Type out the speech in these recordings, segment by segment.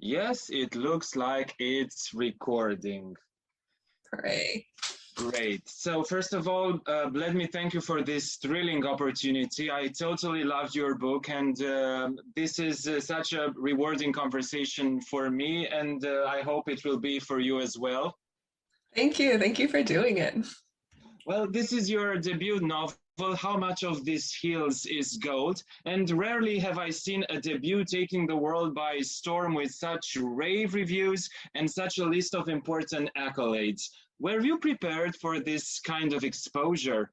Yes, it looks like it's recording. Hooray. Great. So first of all, let me thank you for this thrilling opportunity. I totally loved your book, and this is such a rewarding conversation for me, and I hope it will be for you as well. Thank you. Thank you for doing it. Well, this is your debut novel. How much of this heals is gold? And rarely have I seen a debut taking the world by storm with such rave reviews and such a list of important accolades. Were you prepared for this kind of exposure?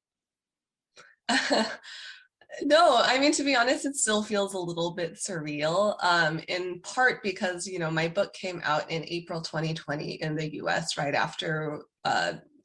No, I mean, to be honest, it still feels a little bit surreal, in part because, my book came out in April 2020 in the US right after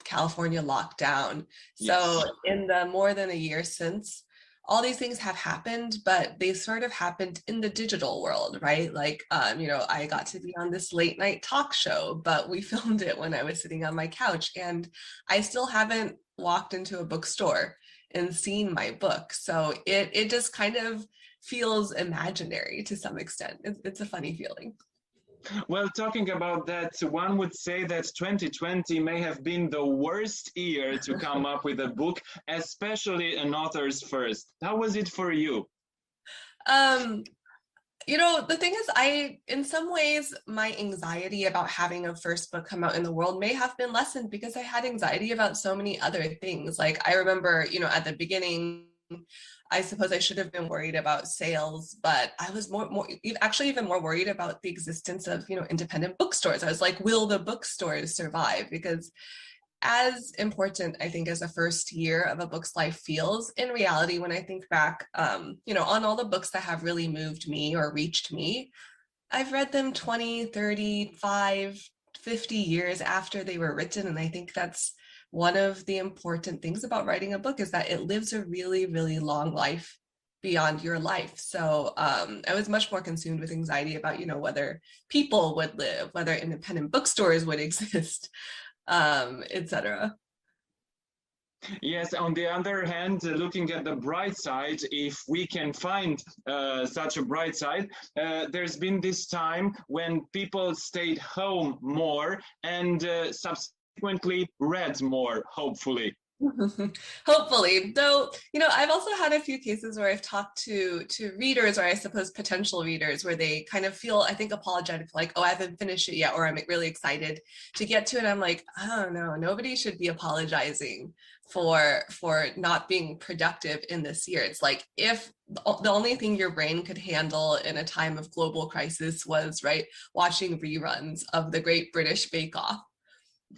California lockdown. So Yes. in the more than a year since, all these things have happened, but they sort of happened in the digital world, right? Like, I got to be on this late night talk show, but we filmed it when I was sitting on my couch, and I still haven't walked into a bookstore and seen my book. So it just kind of feels imaginary to some extent. It's a funny feeling. Well, talking about that, one would say that 2020 may have been the worst year to come up with a book, especially an author's first. How was it for you? Um, the thing is, in some ways, my anxiety about having a first book come out in the world may have been lessened because I had anxiety about so many other things. Like I remember, at the beginning, I suppose I should have been worried about sales, but I was actually even more worried about the existence of, independent bookstores. I was like, will the bookstores survive? Because as important, I think, as the first year of a book's life feels, in reality, when I think back, on all the books that have really moved me or reached me, I've read them 20, 35, 50 years after they were written. And I think that's one of the important things about writing a book, is that it lives a really, really long life beyond your life. So I was much more consumed with anxiety about, whether people would live, whether independent bookstores would exist, etc. Yes, on the other hand, looking at the bright side, if we can find such a bright side, there's been this time when people stayed home more and subsequently read more, hopefully. Hopefully, though, I've also had a few cases where I've talked to readers, or I suppose potential readers, where they kind of feel, I think, apologetic, like, oh, I haven't finished it yet, or I'm really excited to get to it. I'm like, oh no, nobody should be apologizing for not being productive in this year. It's like, if the only thing your brain could handle in a time of global crisis was, right, watching reruns of the Great British Bake Off,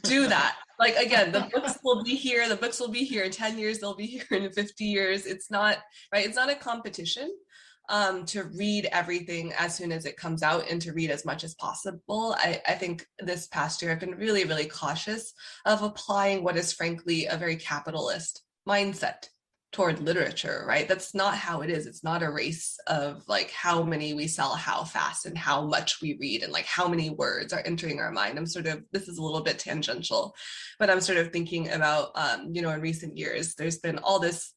do that. Like, again, the books will be here in 10 years, they'll be here in 50 years. It's not, right, it's not a competition to read everything as soon as it comes out and to read as much as possible. I think this past year I've been really, really cautious of applying what is frankly a very capitalist mindset toward literature, right? That's not how it is. It's not a race of like how many we sell, how fast, and how much we read, and like how many words are entering our mind. This is a little bit tangential, but I'm sort of thinking about, in recent years, there's been all this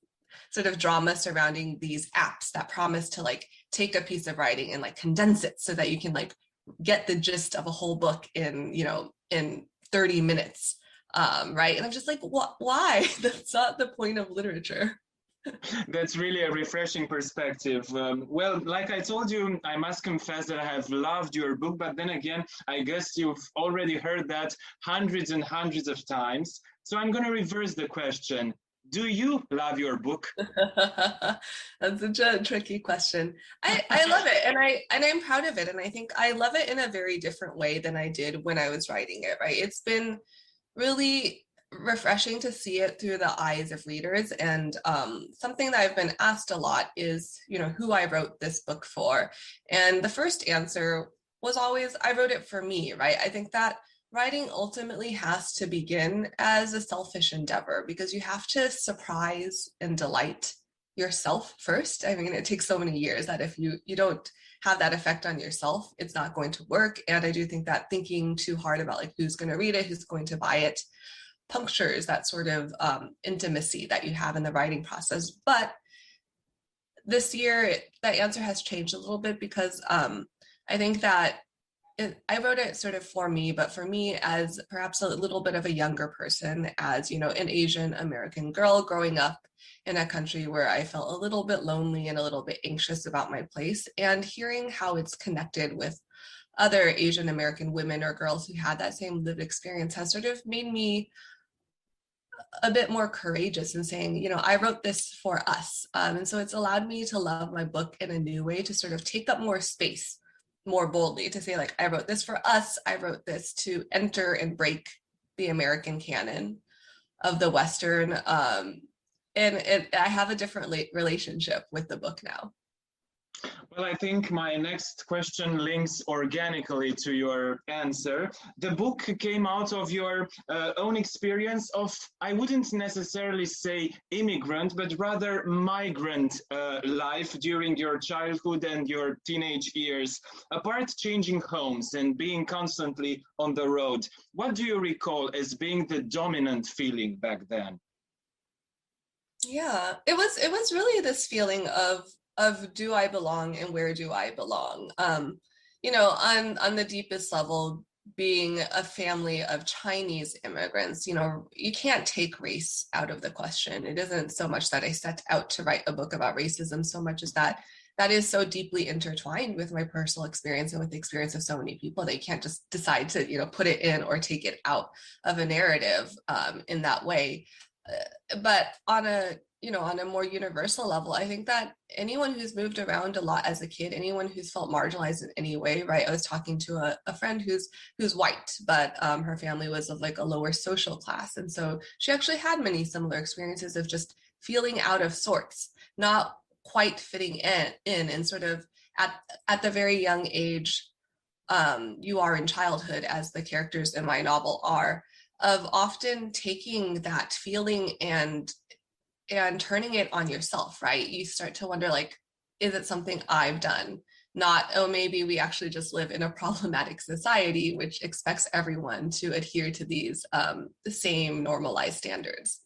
sort of drama surrounding these apps that promise to like take a piece of writing and like condense it so that you can like get the gist of a whole book in 30 minutes. Right. And I'm just like, why? That's not the point of literature. That's really a refreshing perspective. Well, like I told you, I must confess that I have loved your book, but then again, I guess you've already heard that hundreds and hundreds of times. So I'm going to reverse the question. Do you love your book? That's such a tricky question. I love it, and I'm proud of it, and I think I love it in a very different way than I did when I was writing it, right? It's been really refreshing to see it through the eyes of readers. And something that I've been asked a lot is, who I wrote this book for. And the first answer was always, I wrote it for me, right? I think that writing ultimately has to begin as a selfish endeavor, because you have to surprise and delight yourself first. I mean, it takes so many years that if you don't have that effect on yourself, it's not going to work. And I do think that thinking too hard about like who's going to read it, who's going to buy it, punctures that sort of intimacy that you have in the writing process. But this year, that answer has changed a little bit, because I think that I wrote it sort of for me, but for me as perhaps a little bit of a younger person, as, you know, an Asian American girl growing up in a country where I felt a little bit lonely and a little bit anxious about my place, and hearing how it's connected with other Asian American women or girls who had that same lived experience has sort of made me a bit more courageous in saying, you know, I wrote this for us. And so it's allowed me to love my book in a new way, to sort of take up more space more boldly, to say, like, I wrote this for us. I wrote this to enter and break the American canon of the Western. I have a different relationship with the book now. Well, I think my next question links organically to your answer. The book came out of your own experience of, I wouldn't necessarily say immigrant, but rather migrant life during your childhood and your teenage years. Apart changing homes and being constantly on the road, what do you recall as being the dominant feeling back then? Yeah, it was really this feeling of do I belong and where do I belong? You know, on the deepest level, being a family of Chinese immigrants, you know, you can't take race out of the question. It isn't so much that I set out to write a book about racism, so much as that is so deeply intertwined with my personal experience and with the experience of so many people that you can't just decide to, you know, put it in or take it out of a narrative in that way. But on a, you know, on a more universal level, I think that anyone who's moved around a lot as a kid, anyone who's felt marginalized in any way, right? I was talking to a friend who's white, but her family was of like a lower social class. And so she actually had many similar experiences of just feeling out of sorts, not quite fitting in and sort of at the very young age you are in childhood, as the characters in my novel are, of often taking that feeling and turning it on yourself, right? You start to wonder, like, is it something I've done? Not, oh, maybe we actually just live in a problematic society which expects everyone to adhere to these the same normalized standards.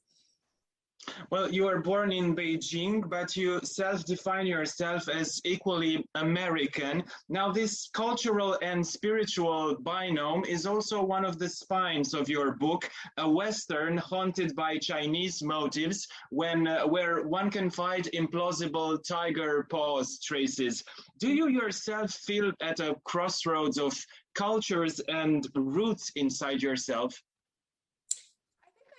Well, you were born in Beijing, but you self-define yourself as equally American. Now, this cultural and spiritual binomial is also one of the spines of your book, a Western haunted by Chinese motives, where one can find implausible tiger paws traces. Do you yourself feel at a crossroads of cultures and roots inside yourself?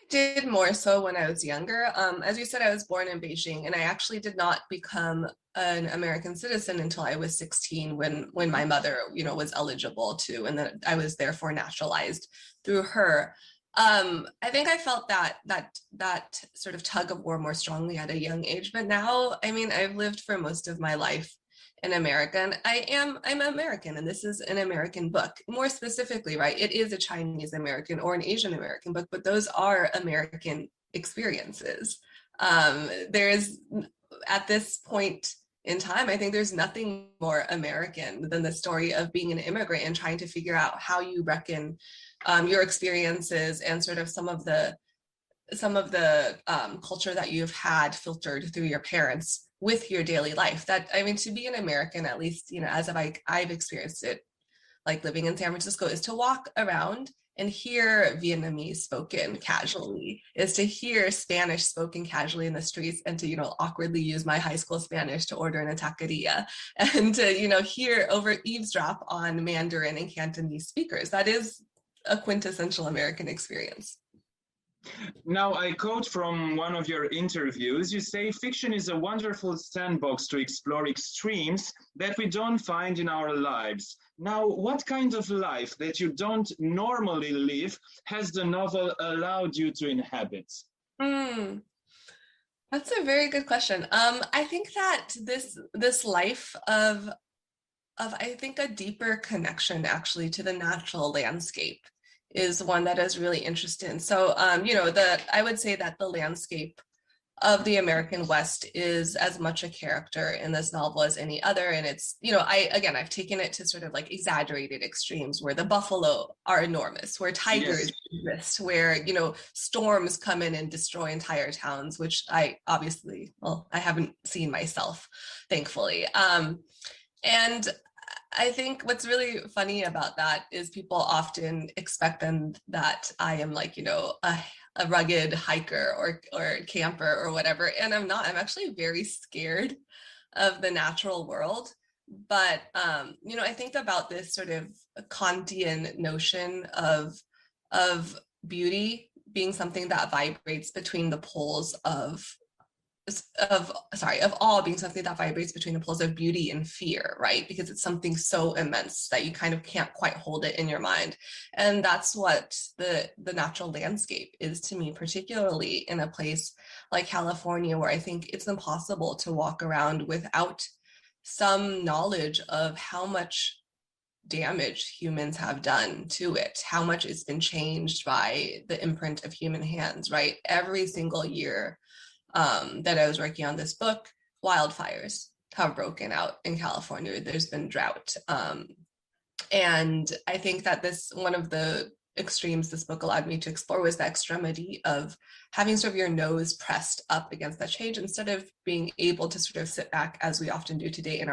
Did more so when I was younger. As you said, I was born in Beijing, and I actually did not become an American citizen until I was 16, when my mother, you know, was eligible to, and then I was therefore naturalized through her. I think I felt that sort of tug of war more strongly at a young age, but now, I mean, I've lived for most of my life in America, and I'm American, and this is an American book. More specifically, right, it is a Chinese American or an Asian American book, but those are American experiences. There's, at this point in time, I think there's nothing more American than the story of being an immigrant and trying to figure out how you reckon your experiences and sort of some of the culture that you've had filtered through your parents with your daily life. That, I mean, to be an American, at least, you know, as I've experienced it, like living in San Francisco, is to walk around and hear Vietnamese spoken casually, is to hear Spanish spoken casually in the streets, and to, you know, awkwardly use my high school Spanish to order in a taqueria, and to, you know, eavesdrop on Mandarin and Cantonese speakers. That is a quintessential American experience. Now, I quote from one of your interviews. You say, fiction is a wonderful sandbox to explore extremes that we don't find in our lives. Now, what kind of life that you don't normally live has the novel allowed you to inhabit? That's a very good question. I think that this life of I think a deeper connection actually to the natural landscape is one that is really interesting. So, you know, I would say that the landscape of the American West is as much a character in this novel as any other. And it's, you know, I've taken it to sort of like exaggerated extremes where the buffalo are enormous, where tigers exist, where, you know, storms come in and destroy entire towns, which I haven't seen myself, thankfully. And I think what's really funny about that is people often expect then that I am like, a rugged hiker or camper or whatever. And I'm not. I'm actually very scared of the natural world. But I think about this sort of Kantian notion of beauty being something that vibrates between the poles of awe being something that vibrates between the poles of beauty and fear, right? Because it's something so immense that you kind of can't quite hold it in your mind. And that's what the natural landscape is to me, particularly in a place like California, where I think it's impossible to walk around without some knowledge of how much damage humans have done to it, how much it's been changed by the imprint of human hands, right? Every single year that I was working on this book, wildfires have broken out in California. There's been drought. And I think that one of the extremes this book allowed me to explore was the extremity of having sort of your nose pressed up against that change instead of being able to sort of sit back, as we often do today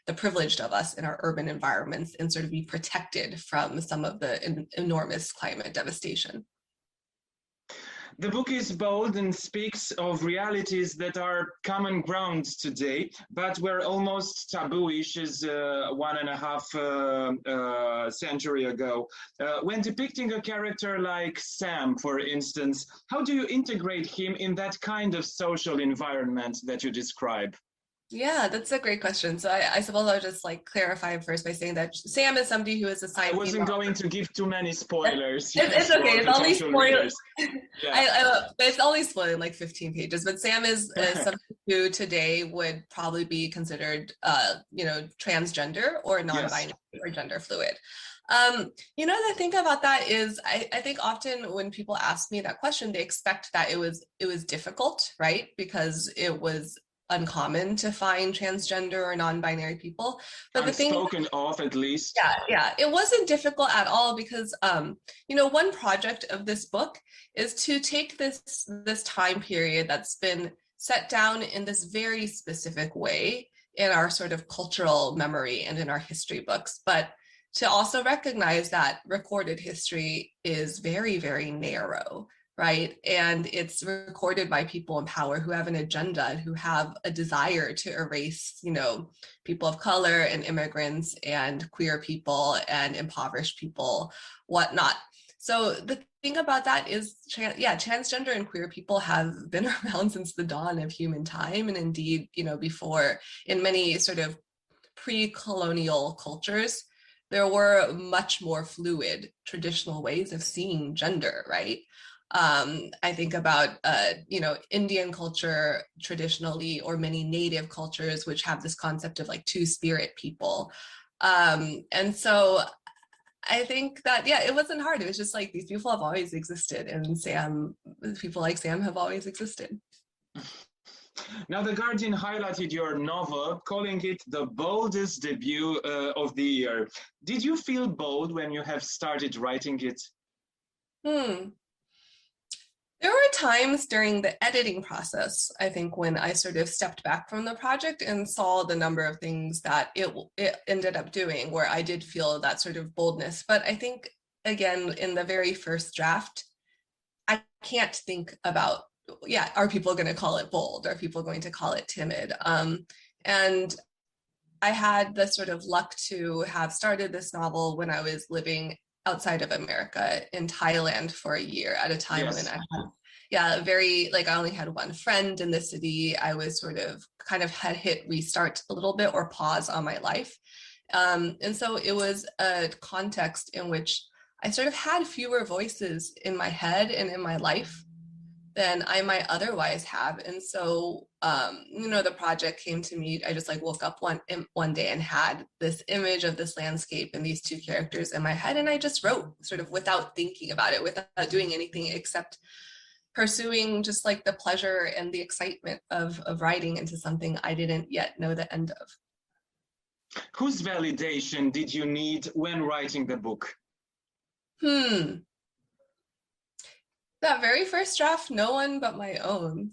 the privileged of us in our urban environments, and sort of be protected from some of the enormous climate devastation. The book is bold and speaks of realities that are common ground today, but were almost tabooish as 1.5 century ago. When depicting a character like Sam, for instance, how do you integrate him in that kind of social environment that you describe? Yeah, that's a great question. So I suppose I'll just like clarify first by saying that Sam is somebody who is assigned. I wasn't going to give too many spoilers. It's okay. It's only spoilers. Yeah. It's only spoiling like 15 pages. But Sam is somebody who today would probably be considered, transgender or non-binary or gender fluid. The thing about that is I think often when people ask me that question, they expect that it was difficult, right? Because it was uncommon to find transgender or non-binary people, but the thing spoken of, at least. Yeah, it wasn't difficult at all because one project of this book is to take this time period that's been set down in this very specific way in our sort of cultural memory and in our history books, but to also recognize that recorded history is very, very narrow, right? And it's recorded by people in power who have an agenda and who have a desire to erase, people of color and immigrants and queer people and impoverished people, whatnot. So the thing about that is, transgender and queer people have been around since the dawn of human time. And indeed, before, in many sort of pre-colonial cultures, there were much more fluid traditional ways of seeing gender, right? I think about, Indian culture traditionally, or many native cultures, which have this concept of like two-spirit people. And so I think that, it wasn't hard. It was just like, these people have always existed, and people like Sam have always existed. Now, The Guardian highlighted your novel, calling it the boldest debut of the year. Did you feel bold when you have started writing it? There were times during the editing process, I think, when I sort of stepped back from the project and saw the number of things that it ended up doing, where I did feel that sort of boldness. But I think, again, in the very first draft, I can't think about, are people going to call it bold? Are people going to call it timid? And I had the sort of luck to have started this novel when I was living outside of America in Thailand for a year, at a time when I had, I only had one friend in the city. I was sort of kind of had hit restart a little bit, or pause on my life. And so it was a context in which I sort of had fewer voices in my head and in my life than I might otherwise have. And so, the project came to me. I just woke up one day and had this image of this landscape and these two characters in my head. And I just wrote sort of without thinking about it, without doing anything except pursuing just like the pleasure and the excitement of writing into something I didn't yet know the end of. Whose validation did you need when writing the book? That very first draft, no one but my own.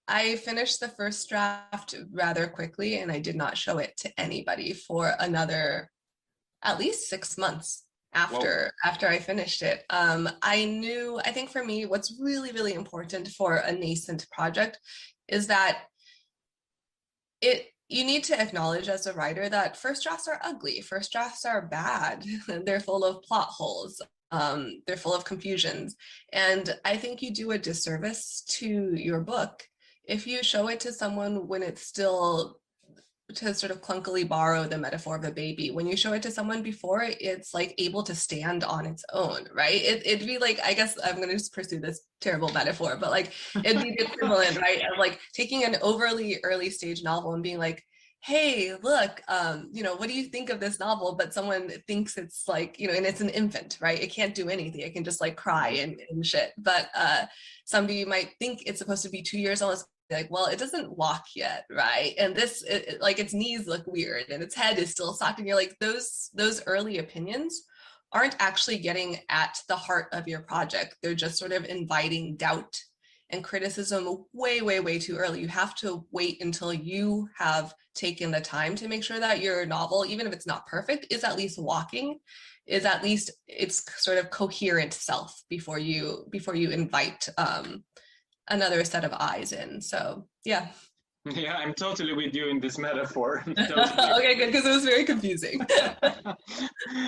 I finished the first draft rather quickly, and I did not show it to anybody for another at least 6 months Whoa. after I finished it. I think for me, what's really, really important for a nascent project is that you need to acknowledge as a writer that first drafts are ugly, first drafts are bad, they're full of plot holes, they're full of confusions. And I think you do a disservice to your book if you show it to someone when it's still, to sort of clunkily borrow the metaphor of a baby, when you show it to someone before it's like able to stand on its own, right? It'd be like, I guess I'm going to just pursue this terrible metaphor, but like it'd be the equivalent, right, of like taking an overly early stage novel and being like, hey, look, what do you think of this novel? But someone thinks it's like, and it's an infant, right? It can't do anything. It can just like cry and shit. But somebody might think it's supposed to be 2 years old. Like, well, it doesn't walk yet, right? And this, like, its knees look weird and its head is still soft, and you're like, those early opinions aren't actually getting at the heart of your project. They're just sort of inviting doubt and criticism way, way, way too early. You have to wait until you have taken the time to make sure that your novel, even if it's not perfect, is at least walking, is at least its sort of coherent self before you invite another set of eyes in. So yeah. Yeah, I'm totally with you in this metaphor. Totally. Okay, good, because it was very confusing.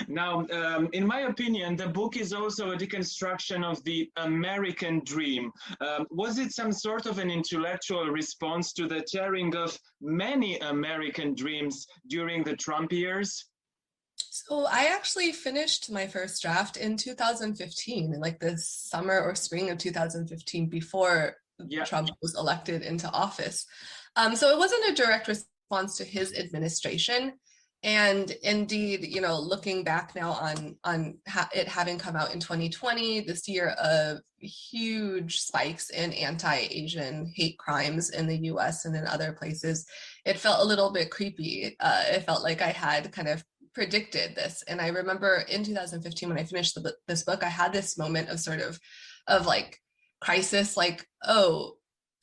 Now, in my opinion, the book is also a deconstruction of the American dream. Was it some sort of an intellectual response to the tearing of many American dreams during the Trump years? So I actually finished my first draft in 2015, in like the summer or spring of 2015, before Trump was elected into office. So it wasn't a direct response to his administration. And indeed, looking back now on it having come out in 2020, this year of huge spikes in anti-Asian hate crimes in the US and in other places, it felt a little bit creepy. It felt like I had kind of predicted this. And I remember in 2015, when I finished this book, I had this moment of like crisis, like, oh,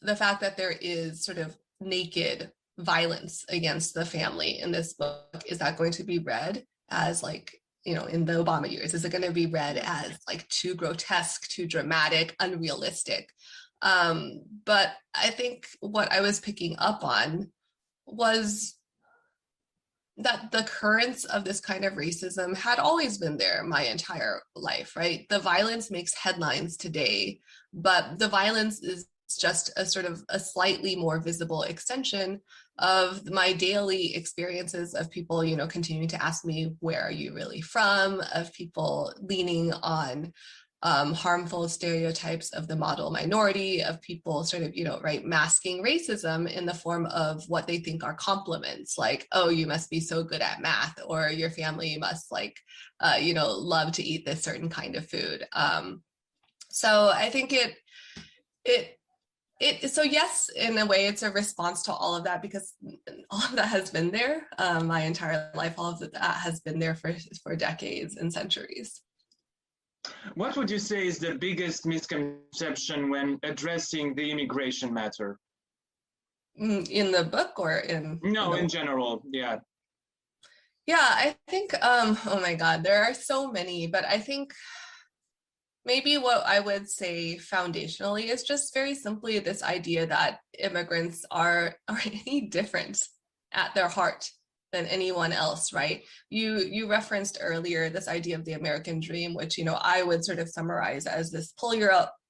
the fact that there is sort of naked violence against the family in this book, is that going to be read as like, in the Obama years, is it going to be read as like too grotesque, too dramatic, unrealistic? But I think what I was picking up on was that the currents of this kind of racism had always been there my entire life, right? The violence makes headlines today, but the violence is just a sort of a slightly more visible extension of my daily experiences of people, continuing to ask me, where are you really from? Of people leaning on harmful stereotypes of the model minority, of people sort of, masking racism in the form of what they think are compliments, like, oh, you must be so good at math, or your family must love to eat this certain kind of food. So I think so yes, in a way, it's a response to all of that, because all of that has been there my entire life. All of that has been there for decades and centuries. What would you say is the biggest misconception when addressing the immigration matter? In the book or in? No, in general, yeah. Yeah, I think, oh my God, there are so many, but I think maybe what I would say foundationally is just very simply this idea that immigrants are any different at their heart than anyone else, right? You referenced earlier this idea of the American dream, which, I would sort of summarize as this pull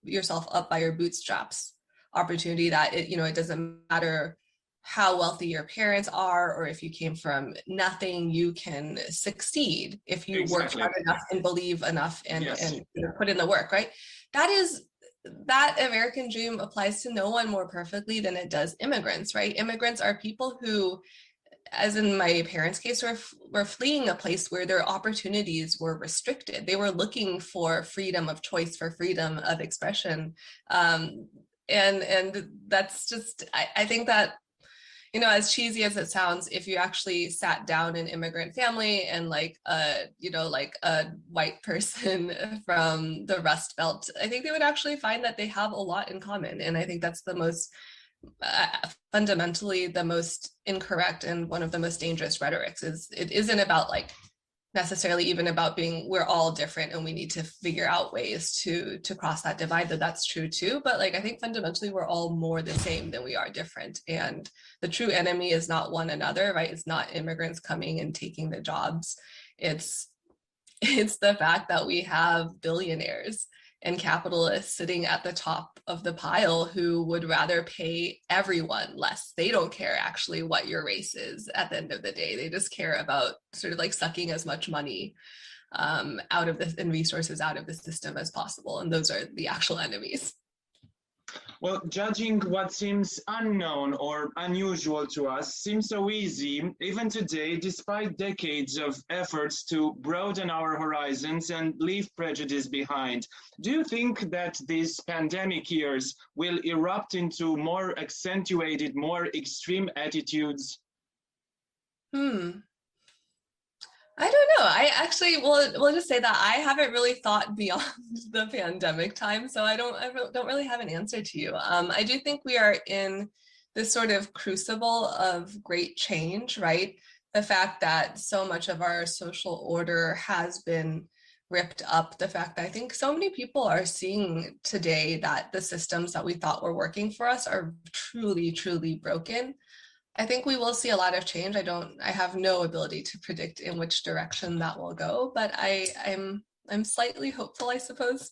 yourself up by your bootstraps opportunity, that it doesn't matter how wealthy your parents are, or if you came from nothing, you can succeed if you work hard enough and believe enough and put in the work, right? That American dream applies to no one more perfectly than it does immigrants, right? Immigrants are people who, as in my parents' case, were fleeing a place where their opportunities were restricted. They were looking for freedom of choice, for freedom of expression. And that's just, I think that, as cheesy as it sounds, if you actually sat down an immigrant family and like a white person from the Rust Belt, I think they would actually find that they have a lot in common. And I think that's the most fundamentally the most incorrect and one of the most dangerous rhetorics. It isn't about like necessarily even about being we're all different and we need to figure out ways to cross that divide, though that's true too. But like I think fundamentally we're all more the same than we are different. And the true enemy is not one another, right? It's not immigrants coming and taking the jobs. It's the fact that we have billionaires and capitalists sitting at the top of the pile who would rather pay everyone less. They don't care actually what your race is at the end of the day. They just care about sort of like sucking as much money out of this and resources out of the system as possible. And those are the actual enemies. Well, judging what seems unknown or unusual to us seems so easy, even today, despite decades of efforts to broaden our horizons and leave prejudice behind. Do you think that these pandemic years will erupt into more accentuated, more extreme attitudes? I don't know. I actually will just say that I haven't really thought beyond the pandemic time, so I don't really have an answer to you. I do think we are in this sort of crucible of great change, right? The fact that so much of our social order has been ripped up, the fact that I think so many people are seeing today that the systems that we thought were working for us are truly, truly broken. I think we will see a lot of change. I have no ability to predict in which direction that will go, but I'm slightly hopeful, I suppose.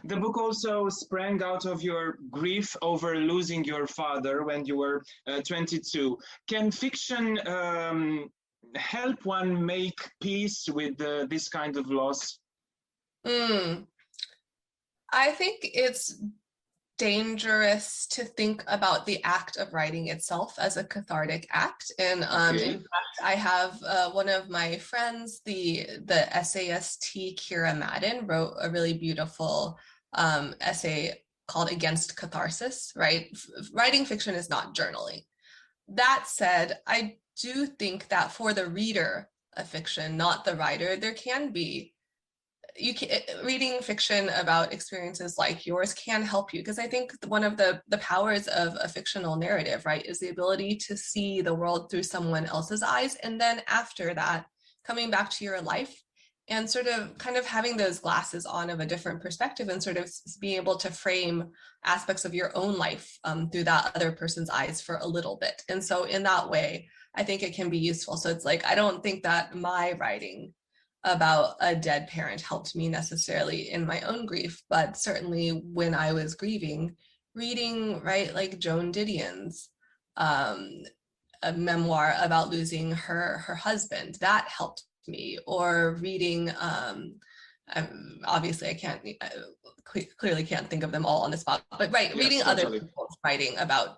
The book also sprang out of your grief over losing your father when you were 22. Can fiction help one make peace with this kind of loss? I think it's dangerous to think about the act of writing itself as a cathartic act. And in fact, I have one of my friends, the essayist Kira Madden, wrote a really beautiful essay called Against Catharsis, right? Writing fiction is not journaling. That said, I do think that for the reader of fiction, not the writer, there can be reading fiction about experiences like yours can help you, because I think one of the powers of a fictional narrative, right, is the ability to see the world through someone else's eyes, and then after that coming back to your life and sort of kind of having those glasses on of a different perspective and sort of being able to frame aspects of your own life through that other person's eyes for a little bit. And so in that way, I think it can be useful. So it's like, I don't think that my writing about a dead parent helped me necessarily in my own grief, but certainly when I was grieving, reading, right, like Joan Didion's a memoir about losing her husband, that helped me. Or reading, obviously I can't, clearly can't think of them all on the spot, but right, yes, reading totally. Other people's writing about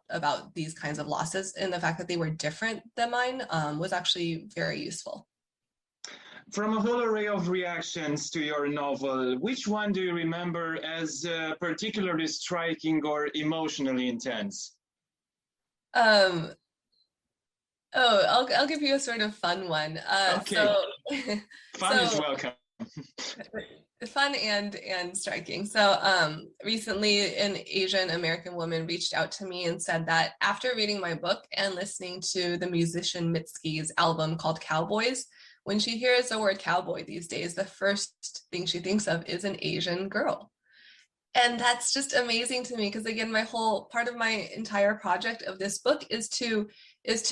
these kinds of losses and the fact that they were different than mine was actually very useful. From a whole array of reactions to your novel, which one do you remember as particularly striking or emotionally intense? I'll give you a sort of fun one. Okay. Fun is welcome. Fun and striking. So recently an Asian American woman reached out to me and said that after reading my book and listening to the musician Mitski's album called Cowboys, when she hears the word cowboy these days, the first thing she thinks of is an Asian girl. And that's just amazing to me, because again, part of my entire project of this book is to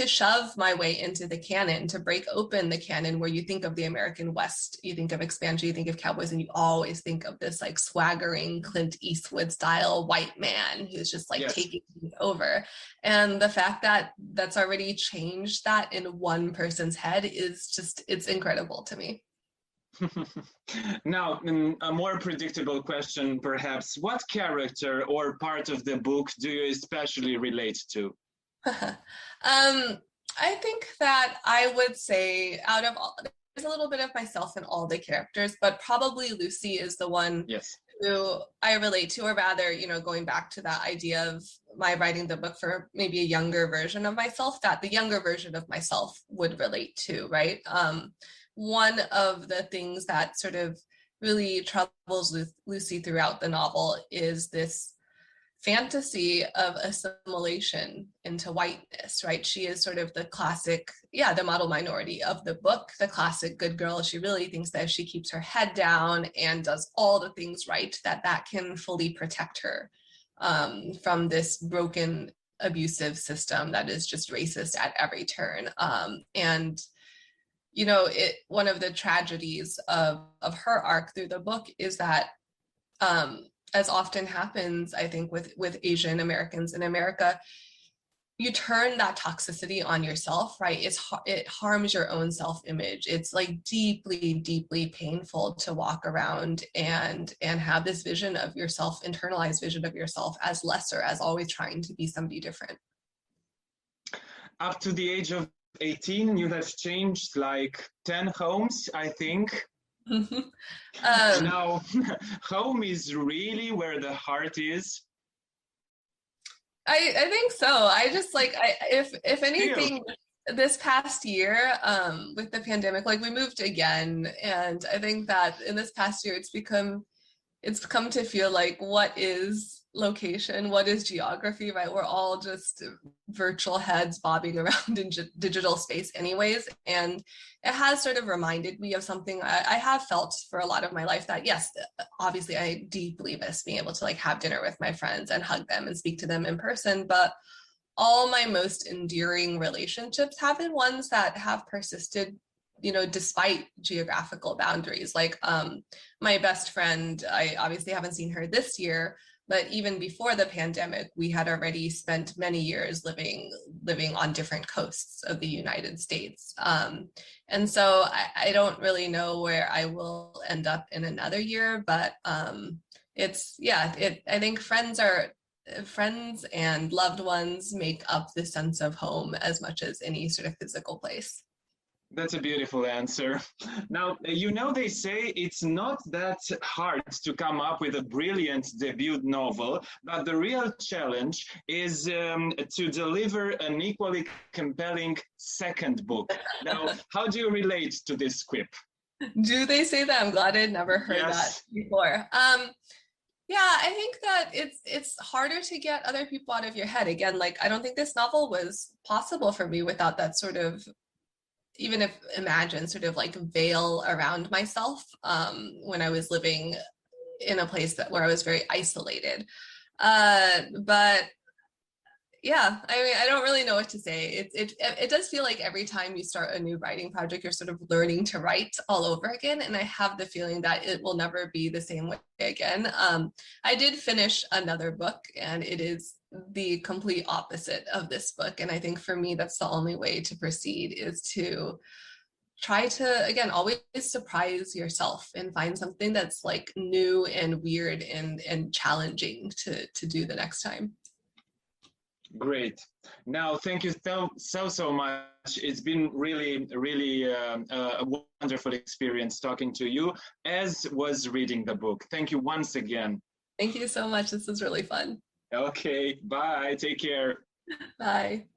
shove my way into the canon, to break open the canon where you think of the American West, you think of expansion, you think of cowboys, and you always think of this like swaggering Clint Eastwood style white man who's just like yes. taking things over. And the fact that that's already changed that in one person's head is just, it's incredible to me. Now, a more predictable question, perhaps. What character or part of the book do you especially relate to? I think that I would say out of all, there's a little bit of myself in all the characters, but probably Lucy is the one yes. who I relate to, or rather, going back to that idea of my writing the book for maybe a younger version of myself, that the younger version of myself would relate to, right? One of the things that sort of really troubles Lucy throughout the novel is this fantasy of assimilation into whiteness, right? She is sort of the classic, the model minority of the book, the classic good girl. She really thinks that if she keeps her head down and does all the things right, that can fully protect her from this broken, abusive system that is just racist at every turn. And one of the tragedies of her arc through the book is that, as often happens, I think, with Asian Americans in America, you turn that toxicity on yourself, right? It harms your own self-image. It's like deeply, deeply painful to walk around and have this vision of yourself, internalized vision of yourself as lesser, as always trying to be somebody different. Up to the age of 18, you have changed like 10 homes, I think. Now, home is really where the heart is. I think so. I just like, if anything, this past year, with the pandemic, like we moved again, and I think that in this past year, it's come to feel like, what is location, what is geography, right? We're all just virtual heads bobbing around in digital space anyways, and it has sort of reminded me of something I have felt for a lot of my life, that yes, obviously I deeply miss being able to like have dinner with my friends and hug them and speak to them in person, but all my most endearing relationships have been ones that have persisted, despite geographical boundaries. Like my best friend, I obviously haven't seen her this year, but even before the pandemic, we had already spent many years living on different coasts of the United States. And so I don't really know where I will end up in another year, but I think friends and loved ones make up the sense of home as much as any sort of physical place. That's a beautiful answer. Now, they say it's not that hard to come up with a brilliant debut novel, but the real challenge is to deliver an equally compelling second book. Now, how do you relate to this quip? Do they say that? I'm glad I'd never heard that before. I think that it's harder to get other people out of your head. Again, like, I don't think this novel was possible for me without that sort of, even if imagine, sort of like veil around myself when I was living in a place where I was very isolated. But yeah, I mean, I don't really know what to say. It does feel like every time you start a new writing project, you're sort of learning to write all over again. And I have the feeling that it will never be the same way again. I did finish another book, and it is the complete opposite of this book. And I think for me, that's the only way to proceed, is to try to, again, always surprise yourself and find something that's like new and weird and challenging to do the next time. Great. Now, thank you so much. It's been really, really a wonderful experience talking to you, as was reading the book. Thank you once again. Thank you so much. This was really fun. Okay, bye. Take care. Bye.